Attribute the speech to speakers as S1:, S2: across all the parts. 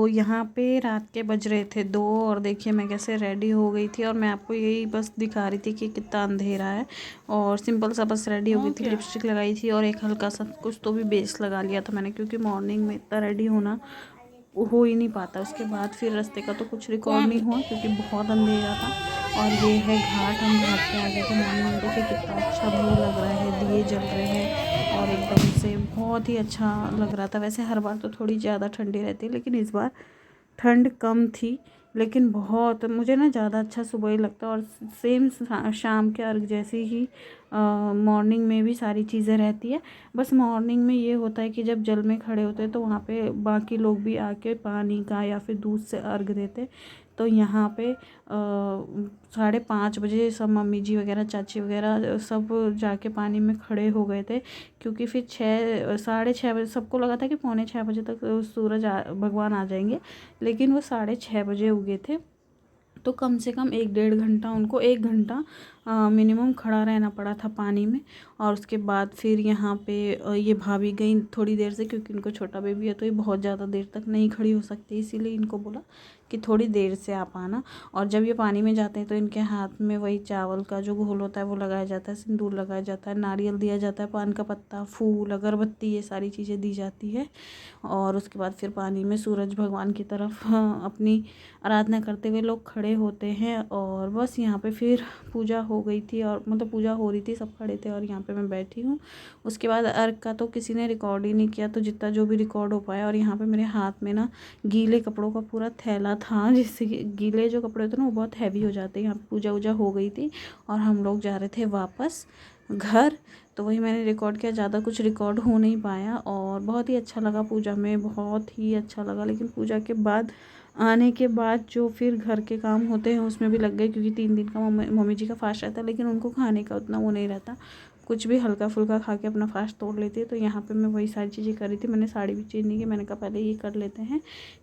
S1: यहाँ पे रात के बज रहे थे 2 और देखिए मैं कैसे रेडी हो गई थी। और मैं आपको यही बस दिखा रही थी कि कितना अंधेरा है। और सिंपल सा बस रेडी हो गई थी, लिपस्टिक लगाई थी और एक हल्का सा कुछ तो भी बेस लगा लिया था मैंने, क्योंकि मॉर्निंग में इतना रेडी होना हो ही नहीं पाता। उसके बाद फिर रास्ते का तो कुछ रिकॉर्ड नहीं हुआ क्योंकि बहुत अंधेरा था। और ये है घाट, हम घाट पे आ गए थे मॉर्निंग में। देखिए कितना अच्छा व्यू लग रहा है, दिए जल रहे हैं और एकदम से बहुत ही अच्छा लग रहा था। वैसे हर बार तो थोड़ी ज़्यादा ठंडी रहती है, लेकिन इस बार ठंड कम थी। लेकिन बहुत मुझे ना ज़्यादा अच्छा सुबह ही लगता है। और सेम शाम के अर्घ जैसी ही मॉर्निंग में भी सारी चीज़ें रहती है। बस मॉर्निंग में ये होता है कि जब जल में खड़े होते हैं तो वहाँ पे बाकी लोग भी आके पानी का या फिर दूध से अर्घ देते। तो यहाँ पे 5:30 बजे सब मम्मी जी वगैरह, चाची वगैरह सब जाके पानी में खड़े हो गए थे। क्योंकि फिर 6-6:30 बजे सबको लगा था कि 6:45 तक सूरज भगवान आ जाएंगे, लेकिन वो 6:30 बजे उगे थे। तो कम से कम 1-1.5 घंटा उनको 1 घंटा मिनिमम खड़ा रहना पड़ा था पानी में। और उसके बाद फिर यहाँ पे ये भाभी गई थोड़ी देर से, क्योंकि उनको छोटा बेबी है तो ये बहुत ज़्यादा देर तक नहीं खड़ी हो सकती, इसीलिए इनको बोला कि थोड़ी देर से आप आना। और जब ये पानी में जाते हैं तो इनके हाथ में वही चावल का जो घोल होता है वो लगाया जाता है, सिंदूर लगाया जाता है, नारियल दिया जाता है, पान का पत्ता, फूल, अगरबत्ती, ये सारी चीज़ें दी जाती है। और उसके बाद फिर पानी में सूरज भगवान की तरफ अपनी आराधना करते हुए लोग खड़े होते हैं। और बस यहाँ पे फिर पूजा हो गई थी, और मतलब पूजा हो रही थी, सब खड़े थे और यहाँ पे मैं बैठी हूँ। उसके बाद अर्घ का तो किसी ने रिकॉर्ड ही नहीं किया, तो जितना जो भी रिकॉर्ड हो पाया। और यहाँ पे मेरे हाथ में ना गीले कपड़ों का पूरा थैला था, जिससे कि गीले जो कपड़े होते हैं ना वो बहुत हैवी हो जाते हैं। यहाँ पे पूजा वूजा हो गई थी और हम लोग जा रहे थे वापस घर। तो वही मैंने रिकॉर्ड किया, ज़्यादा कुछ रिकॉर्ड हो नहीं पाया। और बहुत ही अच्छा लगा पूजा में, बहुत ही अच्छा लगा। लेकिन पूजा के बाद आने के बाद जो फिर घर के काम होते हैं उसमें भी लग गए, क्योंकि 3 दिन का मम्मी जी का फास्ट रहता है, लेकिन उनको खाने का उतना वो नहीं रहता, कुछ भी हल्का फुल्का खा के अपना फास्ट तोड़ लेती है। तो यहाँ पे मैं वही सारी चीज़ें कर रही थी। मैंने साड़ी भी चेंज नहीं की, मैंने कहा पहले ये कर लेते हैं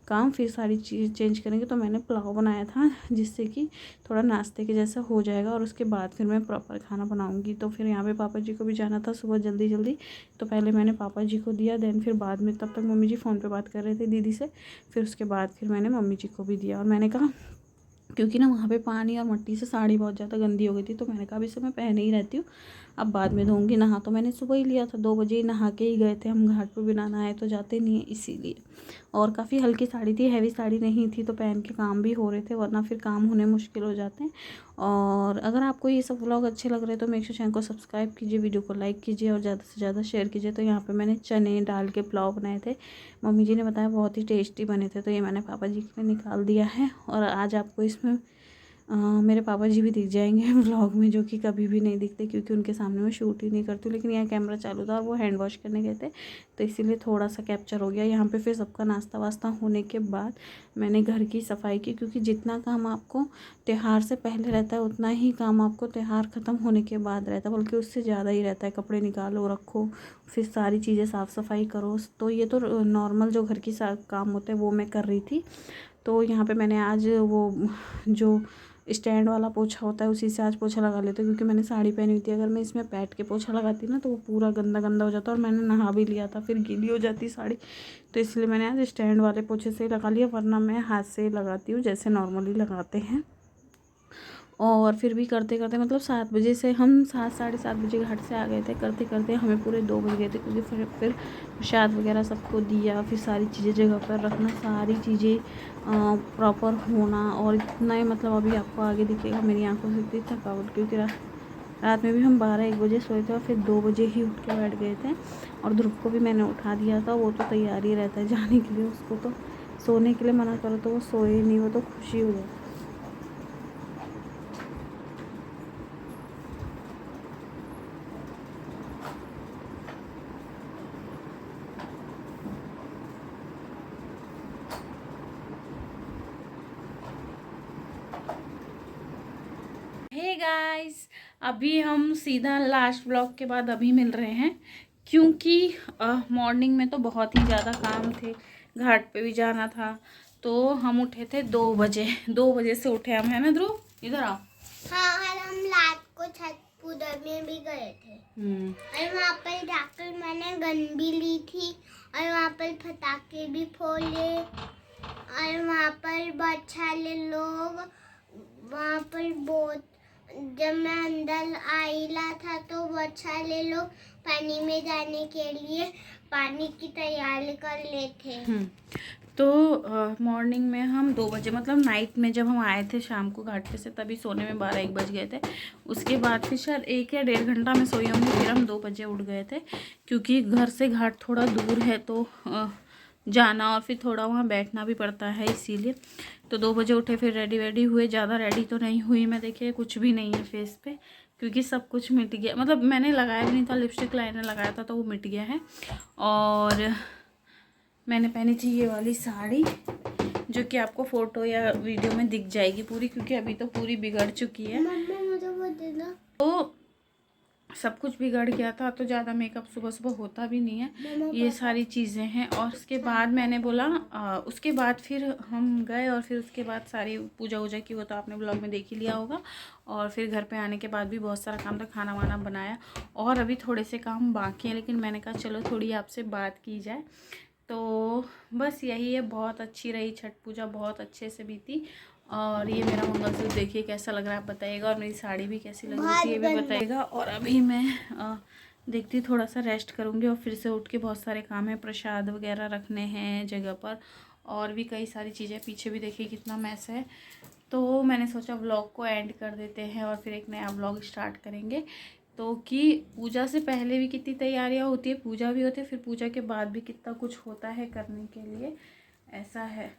S1: काम, फिर सारी चीज़ चेंज करेंगे। तो मैंने पुलाव बनाया था, जिससे कि थोड़ा नाश्ते के जैसा हो जाएगा और उसके बाद फिर मैं प्रॉपर खाना बनाऊँगी। तो फिर यहाँ पे पापा जी को भी जाना था सुबह जल्दी जल्दी, तो पहले मैंने पापा जी को दिया, देन फिर बाद में, तब तक मम्मी जी फ़ोन पे बात कर रहे थे दीदी से, फिर उसके बाद फिर मैंने मम्मी जी को भी दिया। और मैंने कहा, क्योंकि ना वहाँ पे पानी और मिट्टी से साड़ी बहुत ज़्यादा गंदी हो गई थी, तो मैंने कहा अभी से मैं पहने ही रहती हूँ, अब बाद में धोऊंगी। नहा तो मैंने सुबह ही लिया था, 2 बजे ही नहा के ही गए थे हम घाट पे, बिना नहाए तो जाते नहीं है, इसीलिए। और काफ़ी हल्की साड़ी थी, हैवी साड़ी नहीं थी, तो पहन के काम भी हो रहे थे, वरना फिर काम होने मुश्किल हो जाते हैं। और अगर आपको ये सब व्लॉग अच्छे लग रहे हैं तो मेक श्योर चैनल को सब्सक्राइब कीजिए, वीडियो को लाइक कीजिए और ज़्यादा से ज़्यादा शेयर कीजिए। तो यहाँ पे मैंने चने डाल के पुलाव बनाए थे, मम्मी जी ने बताया बहुत ही टेस्टी बने थे, तो ये मैंने पापा जी के लिए निकाल दिया है। और आज आपको इसमें मेरे पापा जी भी दिख जाएंगे व्लॉग में, जो कि कभी भी नहीं दिखते, क्योंकि उनके सामने मैं शूट ही नहीं करती हूँ। लेकिन यहाँ कैमरा चालू था और वो हैंड वॉश करने गए थे, तो इसीलिए थोड़ा सा कैप्चर हो गया। यहाँ पे फिर सबका नाश्ता वास्ता होने के बाद मैंने घर की सफाई की, क्योंकि जितना काम आपको त्यौहार से पहले रहता है उतना ही काम आपको त्यौहार ख़त्म होने के बाद रहता है, बल्कि उससे ज़्यादा ही रहता है। कपड़े निकालो, रखो, फिर सारी चीज़ें साफ़ सफाई करो। तो ये तो नॉर्मल जो घर की काम होते हैं वो मैं कर रही थी। तो यहाँ पे मैंने आज वो जो स्टैंड वाला पोछा होता है उसी से आज पोछा लगा लेते, क्योंकि मैंने साड़ी पहनी हुई थी। अगर मैं इसमें बैठ के पोछा लगाती ना तो वो पूरा गंदा गंदा हो जाता, और मैंने नहा भी लिया था, फिर गीली हो जाती साड़ी। तो इसलिए मैंने आज स्टैंड वाले पोछे से ही लगा लिया, वरना मैं हाथ से ही लगाती हूँ जैसे नॉर्मली लगाते हैं। और फिर भी करते करते मतलब 7 बजे से, हम 7-7:30 बजे घाट से आ गए थे, करते करते हमें पूरे 2 बज गए थे, क्योंकि फिर प्रसाद वगैरह सबको दिया, फिर सारी चीज़ें जगह पर रखना, सारी चीज़ें प्रॉपर होना। और इतना ही मतलब अभी आपको आगे दिखेगा मेरी आंखों से इतनी थकावट, क्योंकि रात में भी हम 12-1 बजे सोए थे और फिर 2 बजे ही उठ के बैठ गए थे। और ध्रुव को भी मैंने उठा दिया था, वो तो तैयार ही रहता है जाने के लिए, उसको तो सोने के लिए मना करो तो वो सोए नहीं, वो तो खुशी हो जाती है। हे गाइस, अभी हम सीधा लास्ट ब्लॉग के बाद अभी मिल रहे हैं, क्योंकि मॉर्निंग में तो बहुत ही ज़्यादा काम थे, घाट पे भी जाना था। तो हम उठे थे 2 बजे, 2 बजे से उठे हम, है ना ध्रुव, इधर आओ।
S2: हाँ, और हम रात को छठ पूजा में भी गए थे। और वहाँ पर जाकर मैंने गन भी ली थी और वहाँ पर पटाखे भी फोड़े। और वहाँ पर बहुत सारे लोग, वहाँ पर बहुत, जब मैं अंदर आइला था तो बहुत सारे लोग पानी में जाने के लिए पानी की तैयारी कर रहे थे।
S1: तो मॉर्निंग में हम 2 बजे, मतलब नाइट में जब हम आए थे शाम को घाट पे से, तभी सोने में 12-1 बज गए थे। उसके बाद फिर शायद 1 या 1.5 घंटा में सोई होंगी, फिर हम 2 बजे उठ गए थे, क्योंकि घर से घाट थोड़ा दूर है तो जाना और फिर थोड़ा वहाँ बैठना भी पड़ता है, इसीलिए। तो 2 बजे उठे, फिर रेडी वेडी हुए। ज़्यादा रेडी तो नहीं हुई मैं, देखिए कुछ भी नहीं है फेस पे, क्योंकि सब कुछ मिट गया। मतलब मैंने लगाया भी नहीं था, लिपस्टिक लाइनर लगाया था तो वो मिट गया है। और मैंने पहनी थी ये वाली साड़ी, जो कि आपको फ़ोटो या वीडियो में दिख जाएगी पूरी, क्योंकि अभी तो पूरी बिगड़ चुकी है।
S2: मम्मी मुझे वो दे दो।
S1: तो सब कुछ बिगड़ गया था, तो ज़्यादा मेकअप सुबह सुबह होता भी नहीं है। ये सारी चीज़ें हैं। और उसके बाद मैंने बोला, उसके बाद फिर हम गए, और फिर उसके बाद सारी पूजा वूजा की, वो तो आपने ब्लॉग में देख ही लिया होगा। और फिर घर पे आने के बाद भी बहुत सारा काम था, खाना वाना बनाया, और अभी थोड़े से काम बाकी हैं, लेकिन मैंने कहा चलो थोड़ी आपसे बात की जाए। तो बस यही है, बहुत अच्छी रही छठ पूजा, बहुत अच्छे से बीती। और ये मेरा मंगलसूत्र देखिए कैसा लग रहा है आप बताइएगा, और मेरी साड़ी भी कैसी लग रही थी ये भी बताइएगा। और अभी मैं देखती थोड़ा सा रेस्ट करूँगी, और फिर से उठ के बहुत सारे काम है, प्रसाद वगैरह रखने हैं जगह पर, और भी कई सारी चीज़ें। पीछे भी देखिए कितना मैस है। तो मैंने सोचा व्लॉग को एंड कर देते हैं, और फिर एक नया व्लॉग स्टार्ट करेंगे। तो कि पूजा से पहले भी कितनी तैयारियां होती है, पूजा भी होती है, फिर पूजा के बाद भी कितना कुछ होता है करने के लिए, ऐसा है।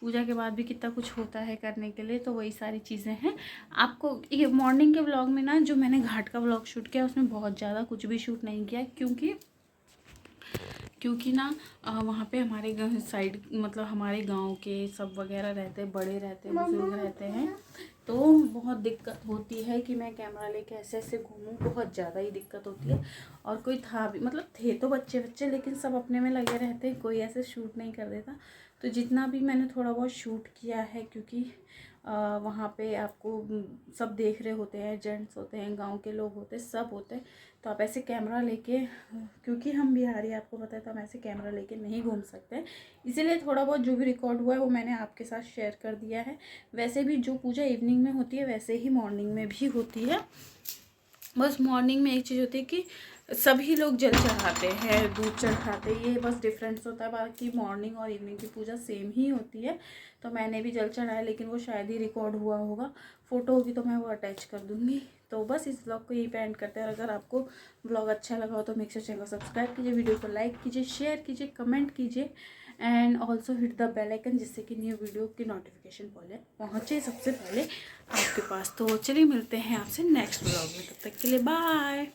S1: पूजा के बाद भी कितना कुछ होता है करने के लिए, तो वही सारी चीज़ें हैं। आपको ये मॉर्निंग के व्लॉग में ना, जो मैंने घाट का व्लॉग शूट किया उसमें बहुत ज़्यादा कुछ भी शूट नहीं किया, क्योंकि ना वहाँ पे हमारे साइड, मतलब हमारे गांव के सब वगैरह रहते, बड़े रहते, बुजुर्ग रहते हैं, तो बहुत दिक्कत होती है कि मैं कैमरा लेके ऐसे ऐसे घूमूं, बहुत ज़्यादा ही दिक्कत होती है। और कोई था भी, मतलब थे तो बच्चे, लेकिन सब अपने में लगे रहते, कोई ऐसे शूट नहीं कर देता। तो जितना भी मैंने थोड़ा बहुत शूट किया है, क्योंकि वहाँ पे आपको सब देख रहे होते हैं, जेंट्स होते हैं, गांव के लोग होते हैं, सब होते हैं, तो आप ऐसे कैमरा लेके, क्योंकि हम बिहारी आपको पता है, तो हम ऐसे कैमरा लेके नहीं घूम सकते, इसीलिए थोड़ा बहुत जो भी रिकॉर्ड हुआ है वो मैंने आपके साथ शेयर कर दिया है। वैसे भी जो पूजा इवनिंग में होती है, वैसे ही मॉर्निंग में भी होती है। बस मॉर्निंग में एक चीज़ होती है कि सभी लोग जल चढ़ाते हैं, दूध चढ़ाते हैं, ये बस डिफरेंस होता है, बाकी मॉर्निंग और इवनिंग की पूजा सेम ही होती है। तो मैंने भी जल चढ़ाया, लेकिन वो शायद ही रिकॉर्ड हुआ होगा, फ़ोटो होगी तो मैं वो अटैच कर दूँगी। तो बस इस ब्लॉग को यहीं पे एंड करते हैं। अगर आपको ब्लॉग अच्छा लगा हो तो मेक श्योर चैनल को सब्सक्राइब कीजिए, वीडियो को लाइक कीजिए, शेयर कीजिए, कमेंट कीजिए, and also hit the bell icon, जिससे कि न्यू वीडियो की नोटिफिकेशन पहुँचे सबसे पहले आपके पास। तो चलिए मिलते हैं आपसे नेक्स्ट ब्लॉग में, तब तक के लिए बाय।